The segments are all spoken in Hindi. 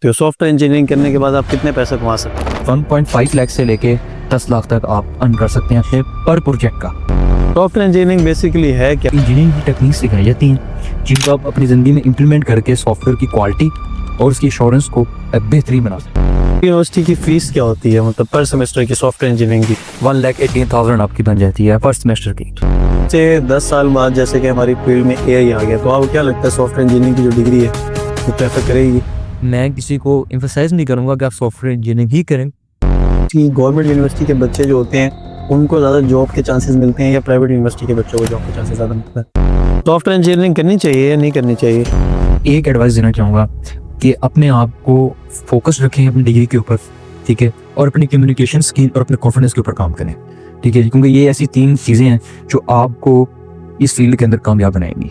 तो सॉफ्टवेयर इंजीनियरिंग करने के बाद आप कितने पैसे कमा सकते हैं? 1.5 लाख से लेके 10 लाख तक आप अर्न कर सकते हैं अपने पर प्रोजेक्ट का। सॉफ्टवेयर इंजीनियरिंग बेसिकली है क्या? इंजीनियरिंग की टेक्निक सिखाई जाती हैं जिनको आप अपनी ज़िंदगी में इम्प्लीमेंट करके सॉफ्टवेयर की क्वालिटी और उसकी एश्योरेंस को बेहतरीन बना सकते हैं। यूनिवर्सिटी की फीस क्या होती है, मतलब पर सेमेस्टर की सॉफ्टवेयर इंजीनियरिंग की? 1,18,000 आपकी बन जाती है फर्स्ट सेमेस्टर की। से 10 साल बाद जैसे कि हमारी फील्ड में एआई आ गया, तो आपको क्या लगता है सॉफ्टवेयर इंजीनियरिंग की जो डिग्री है वो प्रेफर करेगी? मैं किसी को एम्फसाइज नहीं करूँगा कि आप सॉफ्टवेयर इंजीनियरिंग ही करें। कि गवर्नमेंट यूनिवर्सिटी के बच्चे जो होते हैं उनको ज़्यादा जॉब के चांसेस मिलते हैं या प्राइवेट यूनिवर्सिटी के बच्चों को जॉब के चांसेस ज़्यादा मिलते हैं? सॉफ्टवेयर इंजीनियरिंग करनी चाहिए या नहीं करनी चाहिए? एक एडवाइस देना चाहूँगा कि अपने आप को फोकस रखें अपनी डिग्री के ऊपर, ठीक है, और अपनी कम्युनिकेशन स्किल और अपने कॉन्फिडेंस के ऊपर काम करें, ठीक है, क्योंकि ये ऐसी 3 चीज़ें हैं जो आपको इस फील्ड के अंदर कामयाब बनाएंगी।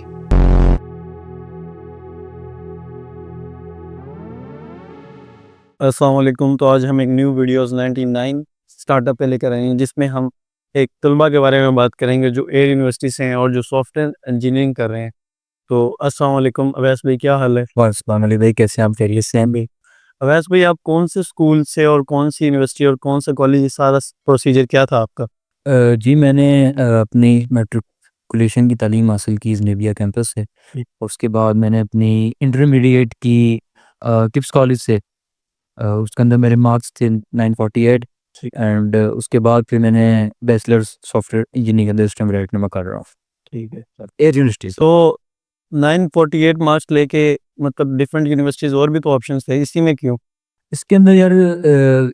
अस्सलाम वालेकुम। तो आज हम एक न्यू वीडियोस 99 स्टार्टअप पे लेकर आए हैं जिसमें हम एक तलबा के बारे में बात करेंगे जो एयर यूनिवर्सिटी से हैं और जो सॉफ्टवेयर इंजीनियरिंग कर रहे हैं। तो अस्सलाम वालेकुम अवैस भाई, क्या हाल है? अस्सलाम वालेकुम भाई, कैसे आप? खैरियत से हैं भाई? अवैस भाई, आप कौन से स्कूल से और कौन सी यूनिवर्सिटी और कौन सा कॉलेज, ये सारा प्रोसीजर क्या था आपका? जी मैंने अपनी मैट्रिकुलेशन की तालीम हासिल की ज़नेबिया कैंपस से। उसके बाद मैंने अपनी इंटरमीडिएट की किप्स कॉलेज से। उसके अंदर मेरे मार्क्स थे 948। ठीक एंड उसके बाद फिर मैंने बैचलर्स सॉफ्टवेयर इंजीनियरिंग के अंदर इस टाइम में कर रहा हूँ ठीक है। एयर यूनिवर्सिटी से। तो 948 मार्क्स लेके, मतलब डिफरेंट यूनिवर्सिटीज़ और भी तो ऑप्शंस थे, इसी में क्यों? इसके अंदर यार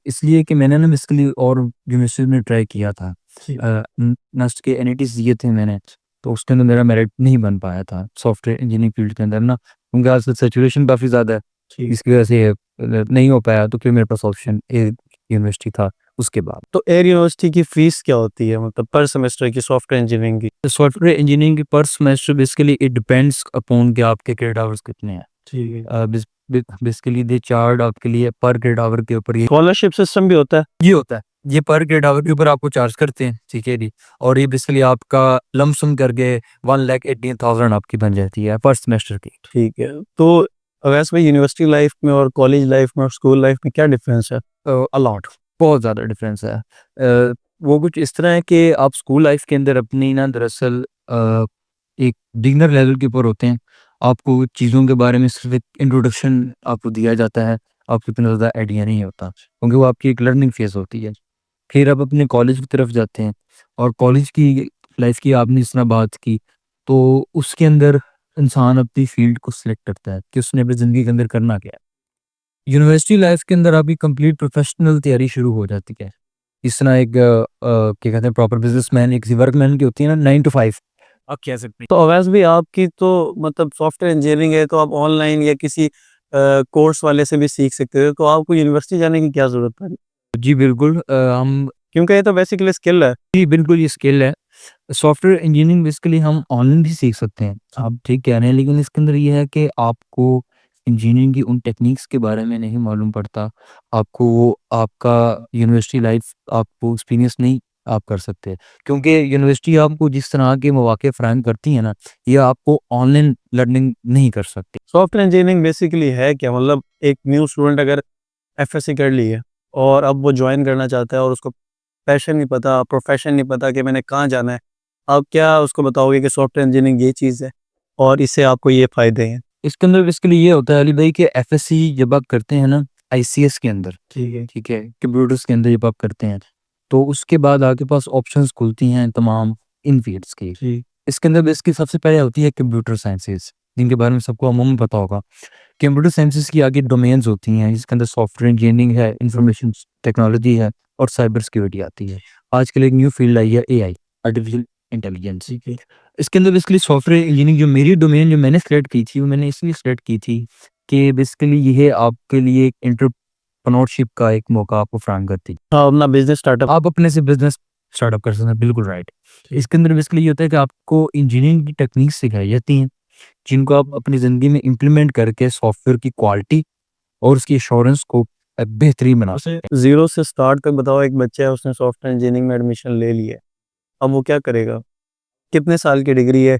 इसलिए कि मैंने ना बेसिकली और यूनिवर्सिटी में ट्राई किया था। नस्ट के एनईटीज दिए थे मैंने, तो उसके अंदर मेरा मेरिट नहीं बन पाया था सॉफ्टवेयर इंजीनियरिंग फील्ड के अंदर ना, क्योंकि आजकल सैचुरेशन काफ़ी ज़्यादा है। ठीक। इसकी वजह से नहीं हो पाया, तो फिर मेरे पास ऑप्शन ए यूनिवर्सिटी था उसके बाद। तो एयर यूनिवर्सिटी की फीस क्या होती है, मतलब पर सेमेस्टर की सॉफ्टवेयर इंजीनियरिंग की? सॉफ्टवेयर इंजीनियरिंग की पर semester basically it depends upon कि आपके क्रेडिट आवर्स कितने हैं। ठीक है। बेसिकली दे चार्ज आपके लिए पर क्रेडिट आवर के ऊपर ये स्कॉलरशिप सिस्टम भी होता है? ये होता है। ये पर क्रेडिट आवर के ऊपर आपको चार्ज करते हैं, ठीक है जी। और ये बेसिकली आपका लमसम करके 1,18,000 आपकी बन जाती है पर सेमेस्टर की। ठीक है। तो वैसे भाई, यूनिवर्सिटी लाइफ में और कॉलेज लाइफ में और स्कूल लाइफ में क्या डिफरेंस है? अलॉट बहुत ज़्यादा डिफरेंस है। वो कुछ इस तरह है कि आप स्कूल लाइफ के अंदर अपनी ना दरअसल एक बिगिनर लेवल के ऊपर होते हैं। आपको चीज़ों के बारे में सिर्फ एक इंट्रोडक्शन आपको दिया जाता है, आपको इतना ज़्यादा आइडिया नहीं होता, क्योंकि वो आपकी एक लर्निंग फेज़ होती है। फिर आप अपने कॉलेज की तरफ जाते हैं, और कॉलेज की लाइफ की आपने इस तरह बात की, तो उसके अंदर इंसान अपनी फील्ड को सिलेक्ट करता है कि उसने अपनी ज़िंदगी के अंदर करना क्या है। यूनिवर्सिटी लाइफ के अंदर आपकी कंप्लीट प्रोफेशनल तैयारी शुरू हो जाती है। इस तरह एक क्या कहते हैं, प्रॉपर बिजनेसमैन एक वर्कमैन की होती है ना, 9 to 5 आप कह सकते हैं। तो अवैस भी आपकी तो मतलब सॉफ्टवेयर इंजीनियरिंग है, तो आप ऑनलाइन या किसी कोर्स वाले से भी सीख सकते हो, तो आपको यूनिवर्सिटी जाने की क्या ज़रूरत पड़ी? जी बिल्कुल, हम क्योंकि ये तो बेसिकली स्किल है। जी बिल्कुल ये स्किल है। सॉफ्टवेयर इंजीनियरिंग बेसिकली हम ऑनलाइन भी सीख सकते हैं, आप ठीक कह रहे हैं, लेकिन इसके अंदर ये है कि आपको इंजीनियरिंग की उन टेक्निक्स के बारे में नहीं मालूम पड़ता। आपको वो आपका यूनिवर्सिटी लाइफ आपको एक्सपीरियंस नहीं आप कर सकते, क्योंकि यूनिवर्सिटी आपको जिस तरह के मौके फराहम करती है ना, ये आपको ऑनलाइन लर्निंग नहीं कर सकती। सॉफ्टवेयर इंजीनियरिंग बेसिकली है क्या, मतलब एक न्यू स्टूडेंट अगर एफएससी कर ली है और अब वो ज्वाइन करना चाहता है और उसको पैशन नहीं पता, प्रोफेशन नहीं पता कि मैंने कहाँ जाना है, आप क्या उसको बताओगे कि सॉफ्टवेयर इंजीनियरिंग ये चीज़ है और इससे आपको ये फ़ायदे हैं? इसके अंदर बेसिकली ये होता है अली भाई कि एफएससी जब आप करते हैं ना आईसीएस के अंदर, ठीक है। ठीक है, कंप्यूटर्स के अंदर जब आप करते हैं, तो उसके बाद आपके पास ऑप्शंस खुलती हैं तमाम इन फील्ड्स की। जी। इसके अंदर बेसिकली सबसे पहले होती है कंप्यूटर साइंसेस, जिनके बारे में सबको अमूमन पता होगा। कंप्यूटर साइंसेस की आगे डोमेन्स होती हैं, जिसके अंदर सॉफ्टवेयर इंजीनियरिंग है, इंफॉर्मेशन टेक्नोलॉजी है, और साइबर सिक्योरिटी आती है। आजकल एक न्यू फील्ड आई है एआई, आर्टिफिशियल इंटेलिजेंस। ठीक है। इसके अंदर बेसिकली सॉफ्टवेयर इंजीनियरिंग जो मेरी डोमेन जो मैंने सेलेक्ट की थी, वो मैंने इसलिए सेलेक्ट की थी कि बेसिकली ये आपके लिए एक एंटरप्रेन्योरशिप का एक मौका आपको फराहम करती है। हाँ, अपना बिजनेस स्टार्टअप। आप अपने से बिजनेस स्टार्टअप कर सकते हैं, बिल्कुल राइट। ठीक। इसके अंदर बेसिकली ये होता है कि आपको इंजीनियरिंग की टेक्निक सिखाई जाती हैं, जिनको आप अपनी ज़िंदगी में इम्प्लीमेंट करके सॉफ्टवेयर की क्वालिटी और उसकी एश्योरेंस को बेहतरीन बना सकते हैं। ज़ीरो से स्टार्ट तक बताओ, एक बच्चा है उसने सॉफ्टवेयर इंजीनियरिंग में एडमिशन ले लिया है, अब वो क्या करेगा? कितने साल की डिग्री है?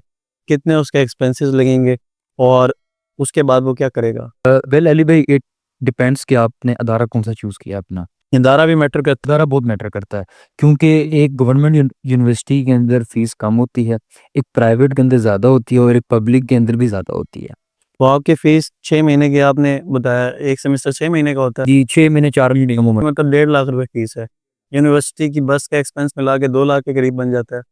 कितने उसके एक्सपेंसेस लगेंगे? और उसके बाद वो क्या करेगा? वेल अली भाई, डिपेंड्स कि आपने अदारा कौन सा चूज़ किया अपना। इदारा भी मैटर करता अदारा बहुत मैटर करता है, क्योंकि एक गवर्नमेंट यूनिवर्सिटी के अंदर फ़ीस कम होती है, एक प्राइवेट के अंदर ज़्यादा होती है और एक पब्लिक के अंदर भी ज़्यादा होती है। है। वो आपकी फ़ीस 6 महीने की आपने बताया, 1 सेमेस्टर 6 महीने का होता है, जी, 6 महीने 4 महीने का उम्र। मतलब 1.5 लाख रुपए फ़ीस है। यूनिवर्सिटी की बस का एक्सपेंस मिला के 2 लाख के करीब बन जाता है,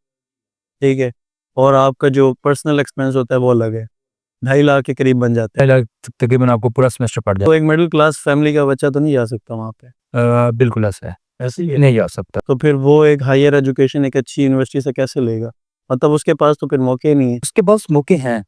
ठीक है? और आपका जो पर्सनल एक्सपेंस होता है वो अलग है, 2.5 लाख के करीब बन जाता है। तकरीबन आपको पूरा सेमेस्टर पड़ तो जाए। एक मिडिल क्लास फैमिली का बच्चा तो नहीं जा सकता वहाँ पे, बिल्कुल ऐसा है, ऐसे ही है? नहीं जा सकता। तो फिर वो एक हायर एजुकेशन एक अच्छी यूनिवर्सिटी से कैसे लेगा? मतलब उसके पास तो फिर मौके ही नहीं है। उसके पास मौके हैं,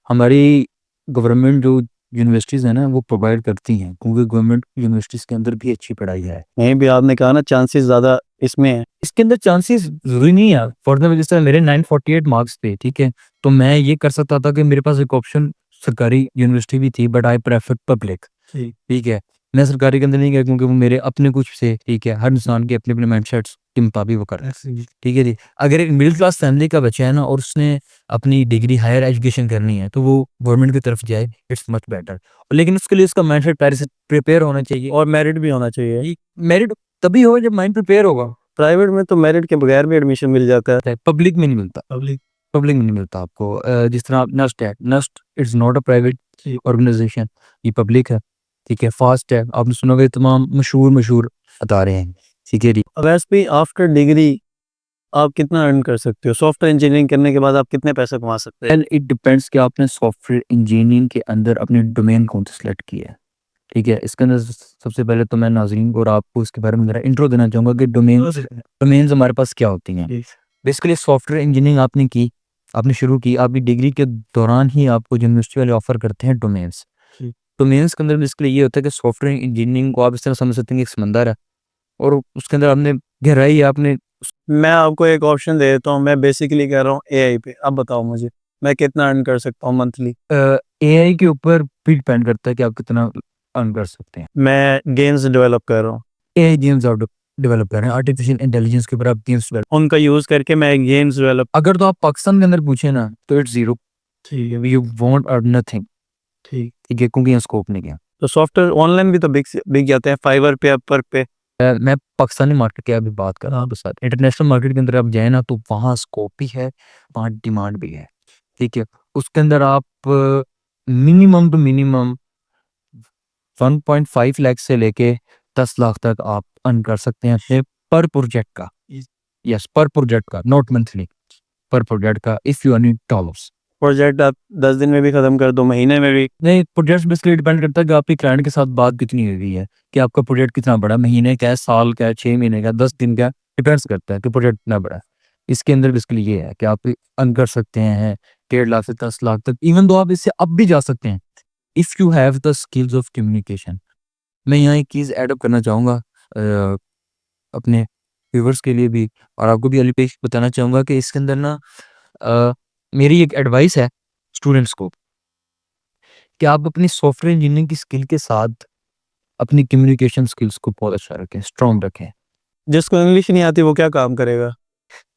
हमारी गवर्नमेंट जो यूनिवर्सिटीज़ हैं ना वो प्रोवाइड करती हैं, क्योंकि गवर्नमेंट यूनिवर्सिटीज़ के अंदर भी अच्छी पढ़ाई है। यहीं भी आपने कहा ना चांसेस ज़्यादा इसमें है। इसके अंदर चांसेस ज़रूरी नहीं है, फॉर एग्ज़ाम्पल जिस तरह मेरे 948 मार्क्स थे, ठीक है? तो मैं ये कर सकता था कि मेरे पास एक ऑप्शन सरकारी यूनिवर्सिटी भी थी, बट आई प्रेफर पब्लिक, ठीक है? मैं सरकारी के अंदर नहीं गया क्योंकि वो मेरे अपने कुछ से, ठीक है? हर इंसान के अपने-अपने माइंडसेट्स के मुताबिक वो करता है, ठीक है जी? अगर एक मिडिल क्लास फैमिली का बच्चा है ना और उसने अपनी डिग्री हायर एजुकेशन करनी है, तो वो गवर्नमेंट की तरफ जाए, इट्स मच बेटर। लेकिन उसके लिए उसका माइंडसेट पहले से प्रिपेयर होना चाहिए। और मेरिट भी होना चाहिए। मेरिट तभी होगा जब माइंड प्रिपेयर होगा। प्राइवेट में तो मेरिट के बगैर भी एडमिशन मिल जाता है। पब्लिक में नहीं मिलता, पब्लिक पब्लिक में नहीं मिलता आपको। जिस तरह आप नस्ट है, नस्ट it's not a private organisation, ये पब्लिक है, ठीक है? फास्ट है, आपने सुना होगा, ये तमाम मशहूर अदारे हैं, ठीक है जी। वैसे भी आफ्टर डिग्री आप कितना अर्न कर सकते हो? सॉफ्टवेयर इंजीनियरिंग करने के बाद आप कितने पैसे कमा सकते हैं? वेल इट डिपेंड्स कि आपने सॉफ्टवेयर इंजीनियरिंग के अंदर अपनी डोमेन कौन सा सेलेक्ट किया है, ठीक है? इसके अंदर सबसे पहले तो मैं नाज़रीन को और आपको इसके बारे में ज़रा इंट्रो देना चाहूँगा कि डोमेन्स हमारे पास क्या होती हैं। बेसिकली सॉफ्टवेयर इंजीनियरिंग आपने की, आपने शुरू की, आपकी डिग्री के दौरान ही आपको यूनिवर्सिटी वाले ऑफ़र करते हैं डोमेन्स। डोमेन्स के अंदर बेसिकली ये होता है कि सॉफ्टवेयर इंजीनियरिंग को आप इस तरह समझ सकते हैं कि एक समंदर है और उसके अंदर आपने गहराई है, आपने मैं आपको एक ऑप्शन दे देता हूँ, मैं बेसिकली कह रहा हूँ एआई पे। अब बताओ मुझे, मैं कितना अर्न कर सकता हूँ मंथली? एआई के ऊपर भी डिपेंड करता है कि आप कितना अर्न कर सकते हैं। मैं गेम्स डेवलप कर रहा हूँ, एआई गेम्स आप डेवलप कर रहे हैं, आर्टिफिशियल इंटेलिजेंस के ऊपर आप गेम्स डेवलप, उनका यूज़ करके मैं गेम्स डेवलप। अगर तो आप पाकिस्तान के अंदर पूछे ना तो इट्स ज़ीरो, ठीक है, यू वोंट अर्न नथिंग, ठीक। ठीक है? क्योंकि यहाँ स्कोप नहीं है। तो सॉफ्टवेयर ऑनलाइन भी तो बिक जाते हैं, फाइवर पे, अपवर्क पे। मैं पाकिस्तानी मार्केट की अभी बात कर रहा हूँ आपके साथ। इंटरनेशनल मार्केट के अंदर आप जाए ना तो वहाँ स्कोप भी है, वहाँ डिमांड भी है, ठीक है? उसके अंदर आप मिनिमम टू मिनिमम 1.5 लाख से लेके 10 लाख तक आप अर्न कर सकते हैं अपने पर प्रोजेक्ट का। यस, पर प्रोजेक्ट का, नॉट मंथली, पर प्रोजेक्ट का, if you earn in dollars. Project आप 10 दिन में भी खत्म कर दो, महीने में भी। नहीं, प्रोजेक्ट बेसिकली डिपेंड करता है कि आपके क्लाइंट के साथ बात कितनी हो गई है, कि आपका प्रोजेक्ट कितना बड़ा, महीने का है, साल का है, 6 महीने का, 10 दिन का, डिपेंड्स करता है कि प्रोजेक्ट कितना बड़ा है। इसके अंदर बेसिकली ये है कि आप अर्न कर सकते हैं 1.5 लाख से 10 लाख तक, इवन दो आप इससे अब भी जा सकते हैं if you have the skills of communication. मैं यहाँ एक चीज़ ऐड अप करना चाहूँगा अपने व्यूअर्स के लिए भी, और आपको भी अली पेश बताना चाहूँगा कि इसके अंदर ना मेरी एक एडवाइस है स्टूडेंट्स को कि आप अपनी सॉफ्टवेयर इंजीनियरिंग की स्किल के साथ अपनी कम्युनिकेशन स्किल्स को बहुत अच्छा रखें, स्ट्रॉन्ग रखें। जिसको इंग्लिश नहीं आती वो क्या काम करेगा?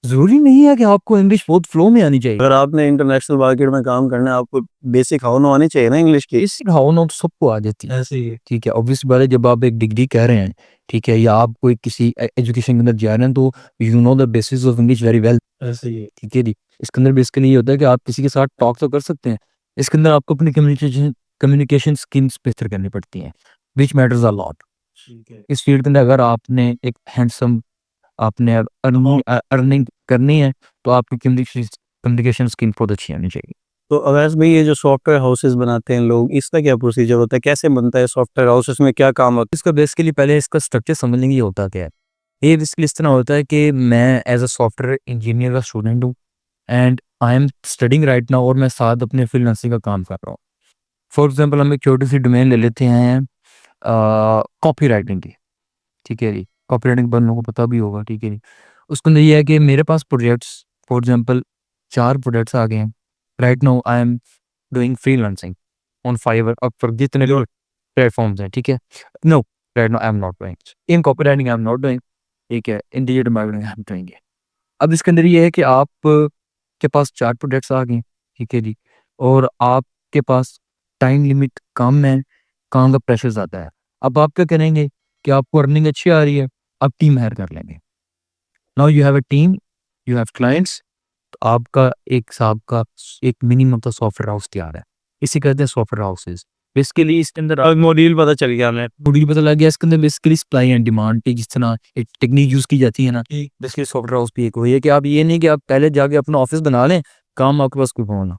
ज़रूरी नहीं है कि आपको इंग्लिश बहुत फ्लो में आनी चाहिए। अगर आपने इंटरनेशनल मार्केट में काम करना है, आपको बेसिक हाउ आनी चाहिए ना इंग्लिश की। बेसिक हाउ नाउ तो सबको आ जाती है, ऐसे ही है। ठीक है? ऑब्वियस बात है, जब आप एक डिग्री कर रहे हैं, ठीक है? या आप कोई किसी एजुकेशन के अंदर जा रहे हैं तो you know the basis of English very well, ऐसे ही है। ठीक है जी? इसके अंदर बेसिकली ये होता है कि आप किसी के साथ टॉक तो कर सकते हैं, इसके अंदर आपको अपनी कम्युनिकेशन स्किल्स बेहतर करनी पड़ती हैं, व्हिच मैटर्स अ लॉट। ठीक है। इस फील्ड के अंदर अगर आपने एक हैंडसम आपने अर्निंग करनी है तो आपकी कम्युनिकेशन स्किल बहुत अच्छी होनी चाहिए। तो अवैस भाई, ये जो सॉफ्टवेयर हाउसेस बनाते हैं लोग, इसका क्या प्रोसीजर होता है? कैसे बनता है सॉफ्टवेयर हाउस? इसमें क्या काम होता इसका बेसिकली पहले इसका स्ट्रक्चर समझने की होता क्या है। ये बेसिकली इस तरह होता है कि मैं एज अ सॉफ्टवेयर इंजीनियर का स्टूडेंट हूँ and I am studying right now, और मैं साथ अपने फ्रीलांसिंग का काम कर रहा हूँ। फॉर एग्जांपल हम एक छोटी सी डोमेन ले लेते हैं कॉपी राइटिंग की, ठीक है जी? कॉपी राइटिंग बनने को पता भी होगा, ठीक है जी? उसके अंदर ये है कि मेरे पास प्रोजेक्ट्स, फॉर एग्जांपल 4 प्रोजेक्ट्स आ गए हैं। Right now I am doing freelancing on Fiverr, Upwork, जितने भी प्लेटफॉर्म्स हैं, ठीक है? No, right now I am not doing in copy writing, I am not doing, ठीक है? In digital marketing I am doing it. अब इसके अंदर ये है कि आप के पास 4 प्रोजेक्ट्स आ गए हैं, ठीक है जी? और आपके पास टाइम लिमिट कम है, काम का प्रेशर ज़्यादा है। अब आप क्या करेंगे कि आपको अर्निंग अच्छी आ रही है, आप टीम हायर कर लेंगे। Now you have a team, you have clients, तो आपका एक हिसाब का एक मिनिमम का सॉफ्टवेयर हाउस तैयार है। इसे कहते हैं सॉफ्टवेयर हाउसेस। बेसिकली इसके अंदर मॉड्यूल पता चल गया हमें। मॉड्यूल पता लग गया। इसके अंदर बेसिकली सप्लाई एंड डिमांड की जिस तरह एक टेक्निक यूज की जाती है ना, बेसिकली सॉफ्टवेयर हाउस भी एक वही है कि आप ये नहीं कि आप पहले जाके अपना ऑफिस बना लें, काम आपके पास कोई होना।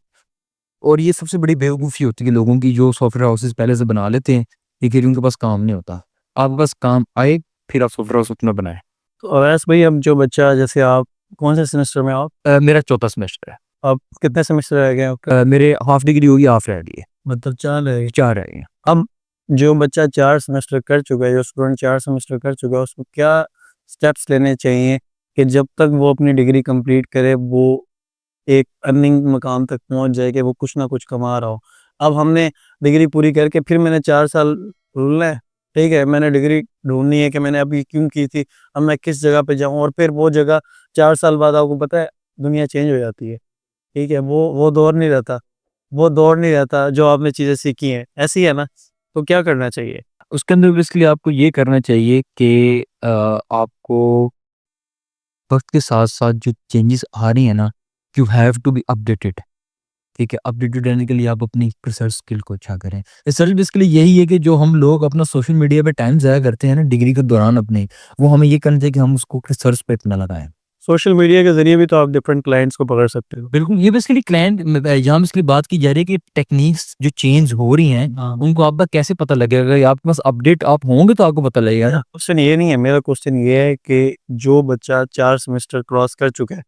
और ये सबसे बड़ी बेवकूफ़ी होती है लोगों की, जो सॉफ्टवेयर हाउसेस पहले से बना लेते हैं, लेकिन उनके पास काम नहीं होता। आपके पास काम आए, फिर आप सॉफ्टवेयर हाउस अपना बनाएं। तो अवैस भाई, अब जो बच्चा, जैसे आप कौन से सेमेस्टर में आप मेरा चौथा सेमेस्टर है। अब कितने सेमेस्टर रह गए आपके? मेरे हाफ डिग्री होगी, हाफ रह गई है, मतलब 4 रह गए। 4 रह गई हैं। अब जो बच्चा 4 सेमेस्टर कर चुका है, जो स्टूडेंट 4 सेमेस्टर कर चुका है, उसको क्या स्टेप्स लेने चाहिए कि जब तक वो अपनी डिग्री कंप्लीट करे, वो एक अर्निंग मकाम तक पहुंच जाए कि वो कुछ ना कुछ कमा रहा हो? अब हमने डिग्री पूरी करके फिर मैंने 4 साल ढूंढना है, ठीक है, मैंने डिग्री ढूंढनी है कि मैंने अभी क्यों की थी, अब मैं किस जगह पे जाऊं, और फिर वो जगह 4 साल बाद आपको पता है दुनिया चेंज हो जाती है, ठीक है, वो दौर नहीं रहता, वो दौर नहीं रहता जो आपने चीज़ें सीखी हैं, ऐसी है ना? तो क्या करना चाहिए? उसके अंदर बेसिकली आपको ये करना चाहिए कि आपको वक्त के साथ साथ जो चेंजेस आ रही हैं ना, you have to be updated. ठीक है, अपडेटेड रहने के लिए आप अपनी रिसर्च स्किल को अच्छा करें। रिसर्च बेसिकली यही है कि जो हम लोग अपना सोशल मीडिया पे टाइम ज़ाया करते हैं ना डिग्री के दौरान अपने, वो हमें ये करना चाहिए कि हम उसको रिसर्च पे अपना लगाएं। सोशल मीडिया के ज़रिए भी तो आप डिफरेंट क्लाइंट्स को पकड़ सकते हो। बिल्कुल, ये बेसिकली क्लाइंट यहाँ बेसिकली बात की जा रही है कि टेक्निक्स जो चेंज हो रही हैं, उनको आपका कैसे पता लगेगा? अगर आपके पास अपडेट आप होंगे तो आपको पता लगेगा ना। क्वेश्चन ये नहीं है, मेरा क्वेश्चन ये है कि जो बच्चा 4 सेमेस्टर क्रॉस कर चुका है,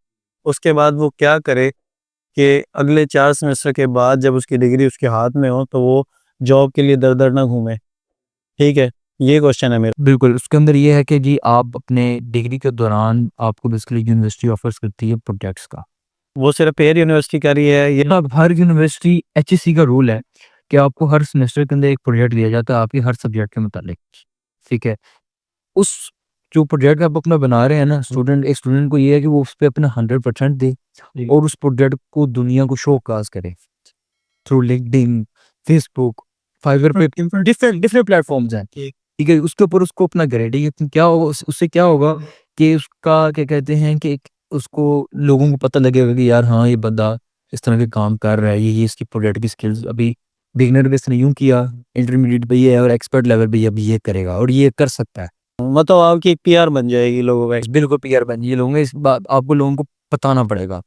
उसके बाद वो क्या करे कि अगले 4 सेमेस्टर के बाद जब उसकी डिग्री उसके हाथ में हो, तो वो जॉब के लिए दर-दर ना घूमे, ठीक है? ये क्वेश्चन है मेरा। बिल्कुल, उसके अंदर ये है कि जी आप अपने डिग्री के दौरान आपको बेसिकली यूनिवर्सिटी ऑफर्स करती है प्रोजेक्ट्स का। वो सिर्फ पेयर यूनिवर्सिटी का रही है, ये अब हर यूनिवर्सिटी एचईसी का रूल है कि आपको हर सेमेस्टर के अंदर एक प्रोजेक्ट दिया जाता है आपके हर सब्जेक्ट के मुतालिक। ठीक है? उस जो प्रोजेक्ट आप अपना बना रहे हैं ना, एक स्टूडेंट को ये है कि वो उस पे अपना 100% दे और उस प्रोजेक्ट को दुनिया को शोकाज़ करे थ्रू लिंक्डइन, फेसबुक, फाइवर पे डिफरेंट डिफरेंट प्लेटफॉर्म्स हैं। ठीक है? उसके ऊपर उसको अपना करे। ठीक है? क्या होगा उससे क्या होगा कि उसका क्या कहते हैं कि उसको लोगों को पता लगेगा कि यार हाँ, ये बंदा इस तरह के काम कर रहा है, ये इसकी प्रोजेक्ट की स्किल्स अभी बिगिनर बेस ने यूँ किया, इंटरमीडिएट पे ये है और एक्सपर्ट लेवल पे अभी ये करेगा और ये कर सकता है। मतलब आपकी एक पीआर बन जाएगी लोगों का। बिल्कुल पीआर बन ये लोगों इस बात आपको लोगों को बताना पड़ेगा।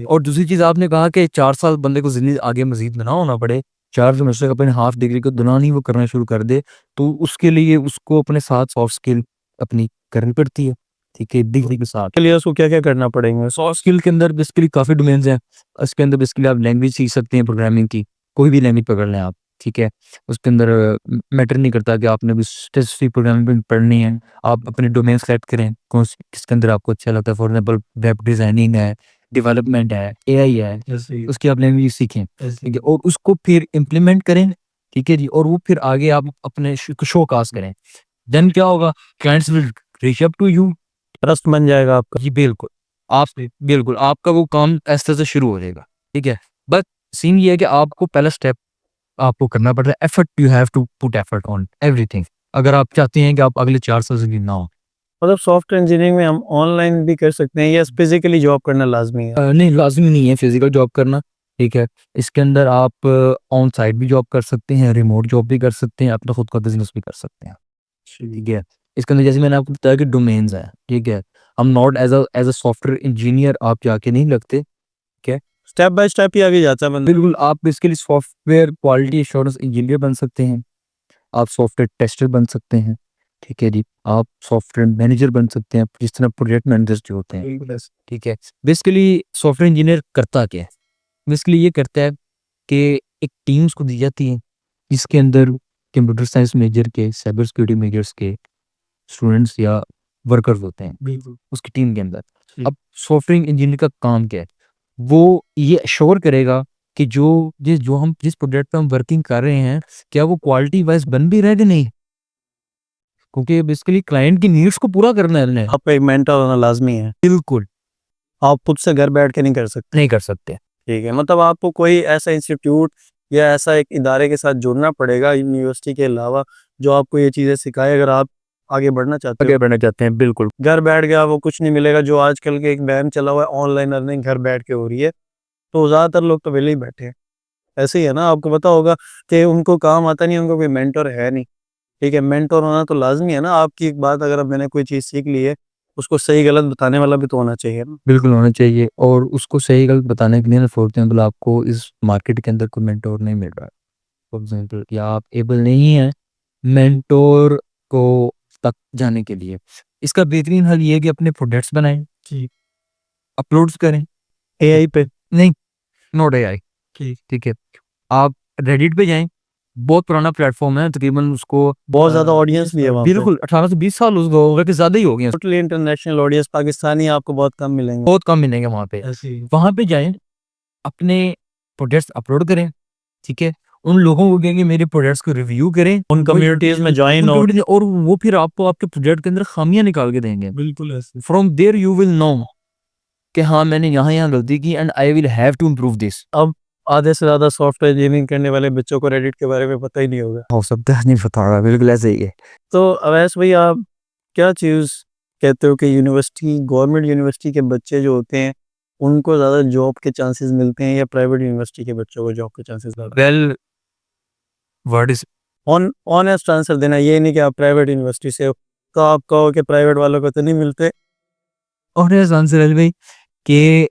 और दूसरी चीज़ आपने कहा कि 4 साल बंदे को ज़िंदगी आगे मज़ीद ना होना पड़े, 4 सेमेस्टर अपने हाफ डिग्री के दौरान ही वो करना शुरू कर दे, तो उसके लिए उसको अपने साथ सॉफ्ट स्किल अपनी करनी पड़ती है। ठीक है? डिग्री के साथ। के लिए उसको क्या-क्या करना पड़ेगा? सॉफ्ट स्किल के अंदर बेसिकली काफ़ी डोमेन्स हैं। इसके अंदर बेसिकली आप लैंग्वेज सीख सकते हैं प्रोग्रामिंग की, कोई भी लैंग्वेज पकड़ लें आप, ठीक है? उसके अंदर मैटर नहीं करता कि आपने भी स्पेसिफिक प्रोग्रामिंग पढ़नी है, आप अपने डोमेन सेलेक्ट करें, कौन सी किसके अंदर आपको अच्छा लगता है। फॉर एग्जांपल वेब डिज़ाइनिंग है, डेवलपमेंट है, एआई है, उसकी आप लैंग्वेज सीखें, ठीक है? और उसको फिर इम्प्लीमेंट करें, ठीक है जी? और वो फिर आगे आप अपने शोकाज़ करें। देन क्या होगा? Clients will reach up to you. Trust बन जाएगा आपका। जी, बिल्कुल। आप बिल्कुल, आपका वो काम ऐसे से शुरू हो जाएगा, ठीक है? बट सीन ये है कि आपको पहला स्टेप आपको करना पड़ रहा है effort you have to put effort on everything. अगर आप चाहते हैं कि आप अगले 4 साल ज़िंदगी ना हो। मतलब सॉफ्टवेयर इंजीनियरिंग में हम ऑनलाइन भी कर सकते हैं या फिजिकली जॉब करना लाज़मी है? नहीं, लाज़मी नहीं है फिज़िकल जॉब करना, ठीक है? इसके अंदर आप ऑन साइट भी जॉब कर सकते हैं, रिमोट जॉब भी कर सकते हैं, अपना खुद का बिज़नेस भी कर सकते हैं, ठीक है? इसके अंदर जैसे मैंने आपको बताया कि डोमेन्स हैं, ठीक है? हम not as a software engineer आप जाके नहीं लगते, ठीक है? स्टेप बाय स्टेप ही आगे जाता है बंदा। बिल्कुल, आप basically software quality assurance engineer बन सकते हैं, आप सॉफ्टवेयर टेस्टर बन सकते हैं, ठीक है जी? आप सॉफ्टवेयर मैनेजर बन सकते हैं, जिस तरह प्रोजेक्ट मैनेजर्स जो होते हैं, ठीक है? बेसिकली सॉफ्टवेयर इंजीनियर करता क्या है? बेसिकली ये करता है कि एक टीम उसको दी जाती है, जिसके अंदर कंप्यूटर साइंस मेजर के, साइबर सिक्योरिटी मेजर्स के स्टूडेंट्स या वर्कर्स होते हैं, उसकी टीम के अंदर। अब सॉफ्टवेयर इंजीनियर का काम क्या है? वो ये एश्योर करेगा कि जो हम जिस प्रोजेक्ट पे हम वर्किंग कर रहे हैं, क्या वो क्वालिटी वाइज़ बन भी रहा है कि नहीं? क्योंकि बेसिकली क्लाइंट की नीड्स को पूरा करना है हमने। आपका एक मेंटर होना लाज़मी है। बिल्कुल, आप खुद से घर बैठ के नहीं कर सकते। नहीं कर सकते। ठीक है, मतलब आपको कोई ऐसा इंस्टीट्यूट या ऐसा एक इदारे के साथ जुड़ना पड़ेगा यूनिवर्सिटी के अलावा, जो आपको ये चीज़ें सिखाए अगर आप आगे बढ़ना चाहते हो। आगे बढ़ना चाहते हैं, बिल्कुल। घर बैठ गया वो कुछ नहीं मिलेगा, जो आजकल के एक बैन चला हुआ है ऑनलाइन अर्निंग घर बैठ के हो रही है, तो ज़्यादातर लोग तो वेले ही बैठे हैं। ऐसे ही है ना, आपको पता होगा कि उनको काम आता नहीं, उनको कोई मेंटर है नहीं, ठीक है? मेंटर होना तो लाज़मी है ना, आपकी एक बात अगर अब मैंने कोई चीज़ सीख ली है, उसको सही गलत बताने वाला भी तो होना चाहिए ना। बिल्कुल होना चाहिए, और उसको सही गलत बताने के लिए ना फॉर एग्जाम्पल आपको इस मार्केट के अंदर कोई मेंटोर नहीं मिल रहा है, फॉर एग्जाम्पल, या आप एबल नहीं है मेंटोर को तक जाने के लिए, इसका बेहतरीन हल ये है कि अपने प्रोडक्ट्स बनाएं, जी। अपलोड्स करें। एआई पे। नहीं, नॉट एआई। ठीक। ठीक है, आप रेडिट पे जाएं, बहुत पुराना प्लेटफॉर्म है, तकरीबन उसको बहुत ज़्यादा ऑडियंस भी है वहाँ पे। बिल्कुल 18 से 20 साल उसको हो गए कि ज़्यादा ही हो गए, टोटली इंटरनेशनल ऑडियंस, पाकिस्तानी आपको बहुत कम मिलेंगे। बहुत कम मिलेंगे वहाँ पे। ऐसे ही। वहाँ पे जाएं, अपने प्रोडक्ट्स अपलोड करें, ठीक है, उन लोगों को कहेंगे मेरे प्रोडक्ट्स को रिव्यू करें, उन कम्युनिटीज़ में जॉइन हो। और वो फिर आपको आपके प्रोजेक्ट के अंदर खामियां निकाल के देंगे। बिल्कुल ऐसे। From there you will know कि हाँ मैंने यहाँ यहाँ गलती की and I will have to improve this. अब आधे से ज़्यादा सॉफ्टवेयर इंजीनियरिंग करने वाले बच्चों को रेडिट के बारे में पता ही नहीं होगा। हो सकता है नहीं पता होगा, बिल्कुल ऐसे ही है। तो अवैस भाई, आप क्या चीज़ कहते हो कि यूनिवर्सिटी, गवर्नमेंट यूनिवर्सिटी के बच्चे जो होते हैं, उनको ज़्यादा जॉब के चांसेस मिलते हैं या प्राइवेट यूनिवर्सिटी के बच्चों को जॉब के चांसेस ज़्यादा? Well, word is honest answer देना, ये नहीं कि आप प्राइवेट यूनिवर्सिटी से हो तो आप कहो कि प्राइवेट वालों को तो नहीं मिलते। ऑनेस्ट आंसर है भाई कि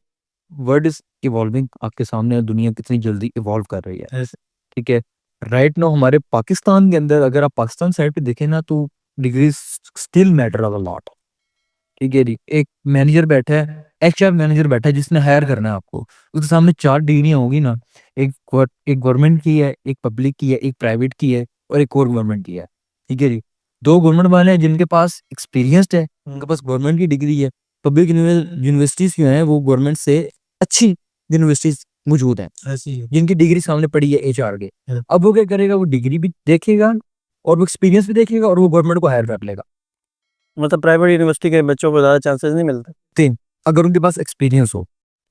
वर्ड इज इवॉल्विंग, आपके सामने दुनिया कितनी जल्दी इवॉल्व कर रही है, ऐसे। ठीक है। राइट नाउ हमारे पाकिस्तान के अंदर अगर आप पाकिस्तान साइड पे देखें ना, तो degree still matter a lot, ठीक है जी। एक मैनेजर बैठा है, एचआर मैनेजर बैठा है जिसने हायर करना है आपको, उसके सामने 4 डिग्रियां होगी ना, एक गवर्नमेंट की है, एक पब्लिक की है, एक प्राइवेट की है, और एक और गवर्नमेंट की है, ठीक है जी। 2 गवर्नमेंट वाले हैं जिनके पास एक्सपीरियंस्ड है, उनके पास गवर्नमेंट की डिग्री है। पब्लिक यूनिवर्सिटीज जो हैं वो गवर्नमेंट से अच्छी यूनिवर्सिटीज मौजूद हैं, ऐसे ही है। जिनकी डिग्री सामने पड़ी है एचआर के। हाँ। अब वो क्या करेगा, वो डिग्री भी देखेगा और वो एक्सपीरियंस भी देखेगा और वो गवर्नमेंट को हायर कर लेगा। मतलब प्राइवेट यूनिवर्सिटी के बच्चों को ज़्यादा चांसेस नहीं मिलते। 3, अगर उनके पास एक्सपीरियंस हो,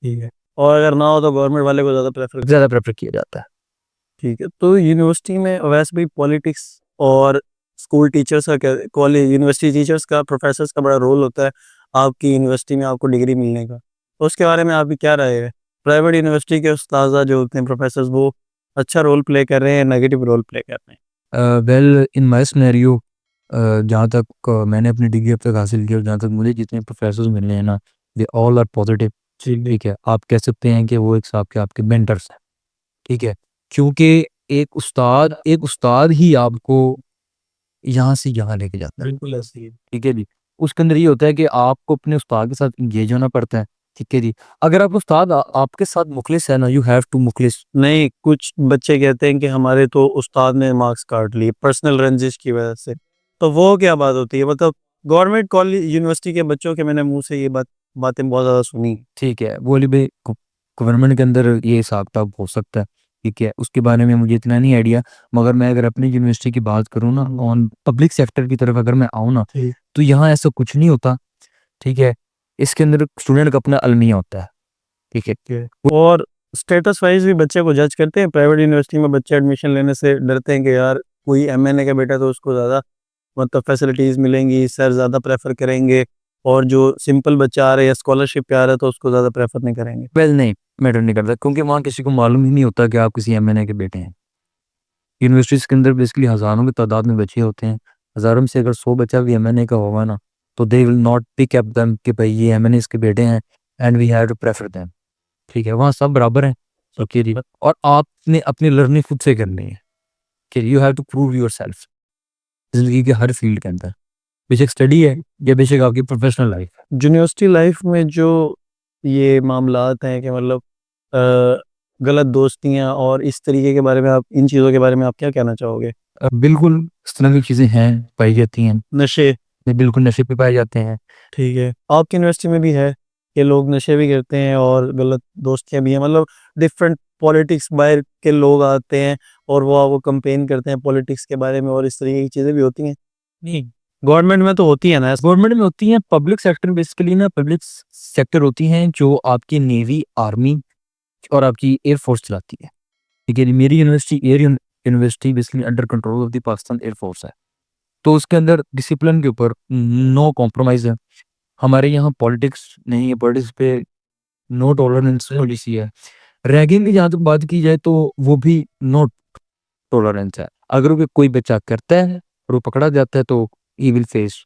ठीक है। और अगर ना हो तो गवर्नमेंट वाले को ज़्यादा प्रेफर। ज़्यादा प्रेफर किया जाता है। ठीक है। तो यूनिवर्सिटी में वैसे भी पॉलिटिक्स और स्कूल टीचर्स का क्या, कॉलेज यूनिवर्सिटी टीचर्स का, प्रोफेसर्स का बड़ा रोल होता है आपकी यूनिवर्सिटी में आपको डिग्री मिलने का, तो उसके बारे में आपकी क्या राय है? प्राइवेट यूनिवर्सिटी के उस्ताद जो होते हैं, प्रोफेसर्स, वो अच्छा रोल प्ले कर रहे हैं, नेगेटिव रोल प्ले कर रहे हैं? वेल, इन माय सिनेरियो, जहाँ तक मैंने अपनी डिग्री अब तक हासिल की और जहाँ तक मुझे जितने प्रोफेसर्स मिले हैं ना, दे ऑल आर पॉजिटिव, ठीक है। आप कह सकते हैं कि वो एक हिसाब के आपके मेंटर्स हैं, ठीक है, क्योंकि एक उस्ताद ही आपको यहाँ से यहाँ लेके जाता है, बिल्कुल ऐसे ही। ठीक है जी। उसके अंदर ये होता है कि आपको अपने उस्ताद के साथ इंगेज होना पड़ता है, ठीक है जी। अगर आप उस्ताद आपके साथ मुखलिस है ना, यू हैव टू मुखलिस। नहीं, कुछ बच्चे कहते हैं कि हमारे तो उस्ताद ने मार्क्स काट लिए पर्सनल रंजिश की वजह से, तो वो क्या बात होती है? मतलब गवर्नमेंट कॉलेज यूनिवर्सिटी के बच्चों के मैंने मुंह से ये बातें बहुत ज़्यादा सुनी। ठीक है, बोली भाई, गवर्नमेंट के अंदर ये हिसाब किताब हो सकता है, ठीक है, उसके बारे में मुझे इतना नहीं आइडिया। मगर मैं अगर अपनी यूनिवर्सिटी की बात करूँ ना, ऑन पब्लिक सेक्टर की तरफ अगर मैं आऊँ ना, ठीक। तो यहाँ ऐसा कुछ नहीं होता, ठीक है। इसके अंदर स्टूडेंट का अपना अलमिया होता है, ठीक है। और स्टेटस वाइज भी बच्चे को जज करते हैं। प्राइवेट यूनिवर्सिटी में बच्चे एडमिशन लेने से डरते हैं कि यार कोई एमएनए का बेटा तो उसको ज़्यादा मतलब फैसिलिटीज़ मिलेंगी, सर ज़्यादा प्रेफर करेंगे, और जो सिंपल बच्चा आ रहा है या स्कॉलरशिप पे आ रहा है तो उसको ज़्यादा प्रेफर नहीं करेंगे। वेल, नहीं, मैटर नहीं करता, क्योंकि वहाँ किसी को मालूम ही नहीं होता कि आप किसी एमएनए के बेटे हैं। यूनिवर्सिटीज़ के अंदर बेसिकली हज़ारों की तादाद में बच्चे होते हैं। हज़ारों में से अगर 100 बच्चा भी एमएनए का होगा ना, तो they will not pick up them कि भाई ये एमएनए इसके बेटे हैं and we have to prefer them, ठीक है। वहाँ सब बराबर हैं, ओके जी। और आपने अपनी लर्निंग खुद से करनी है, कि you have to prove yourself ज़िंदगी के हर फील्ड के अंदर, बेशक स्टडी है या बेशक आपकी प्रोफेशनल लाइफ है। यूनिवर्सिटी लाइफ में जो ये मामलात हैं कि मतलब गलत दोस्तियाँ और इस तरीके के बारे में, आप इन चीज़ों के बारे में आप क्या कहना चाहोगे? बिल्कुल इस तरह की चीज़ें हैं, पाई जाती हैं। नशे। बिल्कुल नशे पे पाए जाते हैं। ठीक है। आपकी यूनिवर्सिटी में भी है कि लोग नशे भी करते हैं और गलत दोस्तियाँ भी हैं, मतलब डिफरेंट पॉलिटिक्स बाहर के लोग आते हैं और वो कंपेन करते हैं पॉलिटिक्स के बारे में, और इस तरीके की चीज़ें भी होती हैं? नहीं, गवर्नमेंट में तो होती है ना ऐसा? गवर्नमेंट में होती हैं, पब्लिक सेक्टर बेसिकली ना, पब्लिक सेक्टर होती हैं जो आपकी नेवी, आर्मी और आपकी एयर फोर्स चलाती है, ठीक है जी। मेरी university university basically under control of the Pakistan air force है, तो उसके अंदर डिसिप्लिन के ऊपर नो कॉम्प्रोमाइज़ है। हमारे यहाँ पॉलिटिक्स नहीं है, पॉलिटिक्स पे नो टॉलरेंस पॉलिसी है। रैगिंग की जहाँ तक बात की जाए तो वो भी नो टॉलरेंस है। अगर वो कोई बच्चा करता है और वो पकड़ा जाता है तो he will face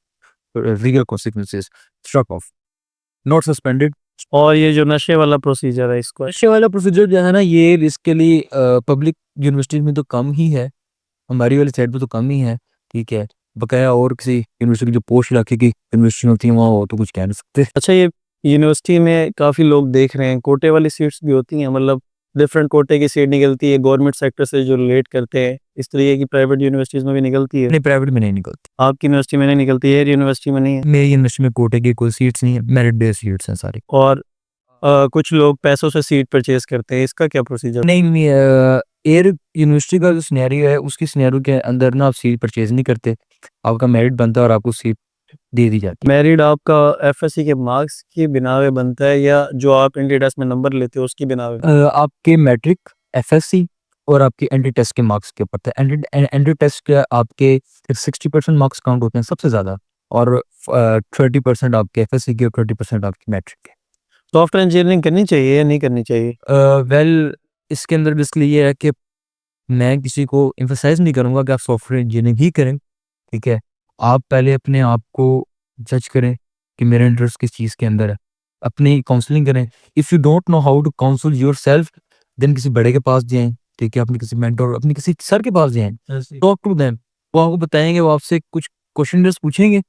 legal consequences, struck off, not suspended. और ये जो नशे वाला प्रोसीजर है इसको, नशे वाला प्रोसीजर जो है ना, ये इसके लिए पब्लिक यूनिवर्सिटीज में तो कम ही है, हमारी वाली साइड पे तो कम ही है, ठीक है। बकाया और किसी यूनिवर्सिटी की जो पोश इलाके की यूनिवर्सिटी होती है वहाँ हो तो कुछ कह नहीं सकते। अच्छा ये यूनिवर्सिटी में काफ़ी लोग देख रहे हैं कोटे वाली सीट्स भी होती हैं, मतलब डिफरेंट कोटे की सीट निकलती है गवर्नमेंट सेक्टर से जो रिलेट करते हैं, इस तरीके की प्राइवेट यूनिवर्सिटीज़ में भी निकलती है। नहीं, प्राइवेट में नहीं निकलती। आपकी यूनिवर्सिटी में नहीं निकलती है, यूनिवर्सिटी में नहीं है। मेरी यूनिवर्सिटी में कोटे की कोई सीट्स नहीं है, मेरिट बेस्ड सीट्स हैं सारी। और कुछ लोग पैसों से सीट परचेज करते हैं, इसका क्या प्रोसीजर? नहीं, एयर यूनिवर्सिटी का जो सिनेरियो है उसकी सिनेरियो के अंदर ना आप सीट परचेज नहीं करते, आपका मेरिट बनता है और आपको सीट दे दी जाती मेरिट आपका एफएससी के मार्क्स की बिना पे बनता है या जो आप इंट्री टेस्ट में नंबर लेते हो उसकी बिना पे? है। आपके मैट्रिक, एफएससी और आपके एंट्री टेस्ट के मार्क्स के ऊपर था। एंट्री टेस्ट के आपके 60% मार्क्स काउंट होते हैं सबसे ज़्यादा, और 30% आपके एफएससी के और 30% आपके मैट्रिक के। सॉफ्टवेयर इंजीनियरिंग करनी चाहिए या नहीं करनी चाहिए? वेल, इसके अंदर बेसिकली ये है कि मैं किसी को एम्फसाइज नहीं करूँगा कि आप सॉफ्टवेयर इंजीनियरिंग ही करें, ठीक है। आप पहले अपने आप को जज करें कि मेरा इंटरेस्ट किस चीज़ के अंदर है, अपनी काउंसलिंग करें। If you don't know how to counsel yourself, then किसी बड़े के पास जाएँ, ठीक है, अपने किसी मेंटर, अपने किसी सर के पास जाएँ, टॉक टू देम। वो आपको बताएँगे, वो आपसे कुछ क्वेश्चन पूछेंगे,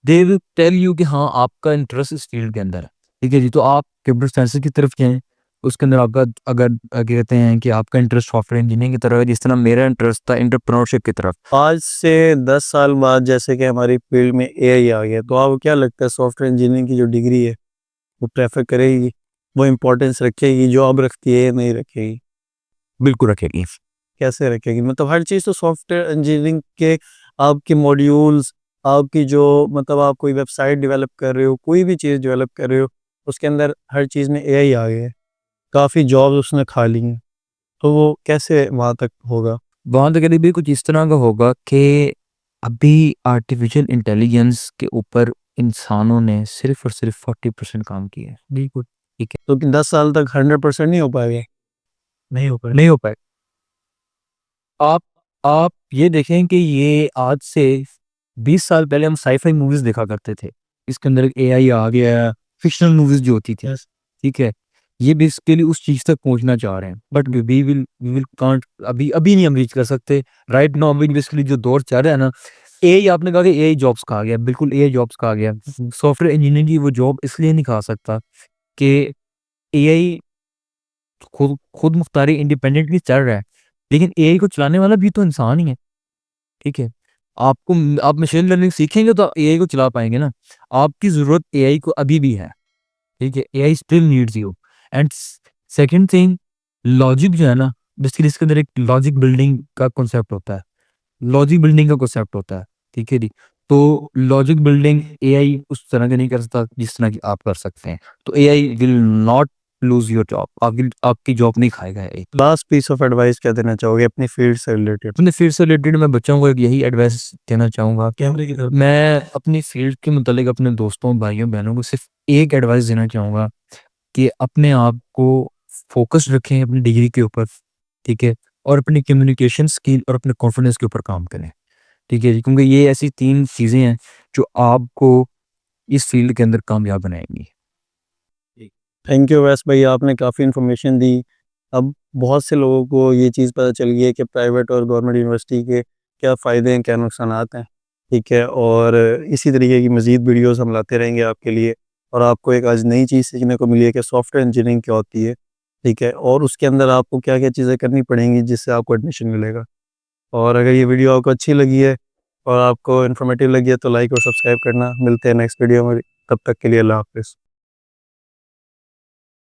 दे विल टेल यू कि हाँ, आपका इंटरेस्ट इस फील्ड के अंदर है, ठीक है जी। तो आप कंप्यूटर साइंस की तरफ जाएँ, उसके अंदर आपका अगर कहते हैं कि आपका इंटरेस्ट सॉफ्टवेयर इंजीनियरिंग की तरफ है, जिस तरह मेरा इंटरेस्ट था एंटरप्रेन्योरशिप की तरफ। आज से 10 साल बाद जैसे कि हमारी फील्ड में एआई आ गया, तो आपको क्या लगता है सॉफ्टवेयर इंजीनियरिंग की जो डिग्री है वो प्रेफर करेगी, वो इम्पोर्टेंस रखेगी, जॉब रखती है या नहीं रखेगी? बिल्कुल रखेगी। कैसे रखेगी? मतलब हर चीज़ तो सॉफ्टवेयर इंजीनियरिंग के आपके मॉड्यूल्स, आपकी जो मतलब आप कोई वेबसाइट डेवलप कर रहे हो, कोई भी चीज़ डेवलप कर रहे हो, उसके अंदर हर चीज़ में एआई आ गया है, काफ़ी जॉब्स उसने खा ली हैं, तो वो कैसे वहाँ तक होगा? वहाँ तो करीब भी कुछ इस तरह का होगा कि अभी आर्टिफिशियल इंटेलिजेंस के ऊपर इंसानों ने सिर्फ और सिर्फ 40% काम किया है। बिल्कुल ठीक है। तो कि 10 साल तक 100% नहीं हो पाएगा? नहीं हो पाएगा। नहीं हो पाए। आप आप ये देखें कि ये आज से 20 साल पहले हम साई-फाई मूवीज़ देखा करते थे। इसके अंदर एक एआई आ गया है, फ़िक्शनल मूवीज़ जो होती थी, ठीक है? ये बेसिकली उस चीज़ तक पहुँचना चाह रहे हैं। बट वी विल कांट, अभी अभी नहीं हम रीच कर सकते। राइट नाउ अभी बेसिकली जो दौर चल रहा है ना, एआई, आपने कहा कि एआई जॉब्स खा गया, बिल्कुल एआई जॉब्स खा गया। सॉफ्टवेयर इंजीनियरिंग की वो जॉब इसलिए नहीं खा सकता कि एआई खुद खुद मुख्तारी इंडिपेंडेंटली चल रहा है, लेकिन एआई को चलाने वाला भी तो इंसान ही है, ठीक है? आप मशीन लर्निंग सीखेंगे तो एआई को चला पाएँगे ना। आपकी ज़रूरत एआई को अभी भी है, ठीक है? AI still needs you. And second thing, logic जो है ना, बेसिकली इसके अंदर एक लॉजिक बिल्डिंग का कॉन्सेप्ट होता है। लॉजिक बिल्डिंग का कॉन्सेप्ट होता है, ठीक है जी? तो लॉजिक बिल्डिंग एआई उस तरह का नहीं कर सकता जिस तरह की आप कर सकते हैं। तो AI will not lose your job, आपकी जॉब नहीं खाएगा AI. Last piece of advice क्या देना चाहोगे अपनी फील्ड से रिलेटेड? अपने फील्ड से रिलेटेड मैं बच्चों को एक यही एडवाइस देना चाहूँगा। कैमरे की तरफ। मैं अपनी फील्ड के मुतालिक अपने दोस्तों, भाइयों, बहनों को सिर्फ़ एक एडवाइस देना चाहूँगा कि अपने आप को फ़ोकस्ड रखें अपनी डिग्री के ऊपर, ठीक है? और अपनी कम्युनिकेशन स्किल और अपने कॉन्फिडेंस के ऊपर काम करें, ठीक है जी? क्योंकि ये ऐसी 3 चीज़ें हैं जो आपको इस फील्ड के अंदर कामयाब बनाएँगी। थैंक यू वैस भाई, आपने काफ़ी इन्फॉर्मेशन दी। अब बहुत से लोगों को ये चीज़ पता चल गई है कि प्राइवेट और गवर्नमेंट यूनिवर्सिटी के क्या फ़ायदे हैं, क्या नुकसानात हैं, ठीक है। और इसी तरीके की मज़ीद वीडियोज़ हम लाते रहेंगे आपके लिए। और आपको एक आज नई चीज़ सीखने को मिली है कि सॉफ्टवेयर इंजीनियरिंग क्या होती है, ठीक है। और उसके अंदर आपको क्या-क्या चीज़ें करनी पड़ेंगी जिससे आपको एडमिशन मिलेगा। और अगर ये वीडियो आपको अच्छी लगी है और आपको इन्फॉर्मेटिव लगी है तो लाइक और सब्सक्राइब करना। मिलते हैं नेक्स्ट वीडियो में, तब तक के लिए अल्लाह हाफ़िज़।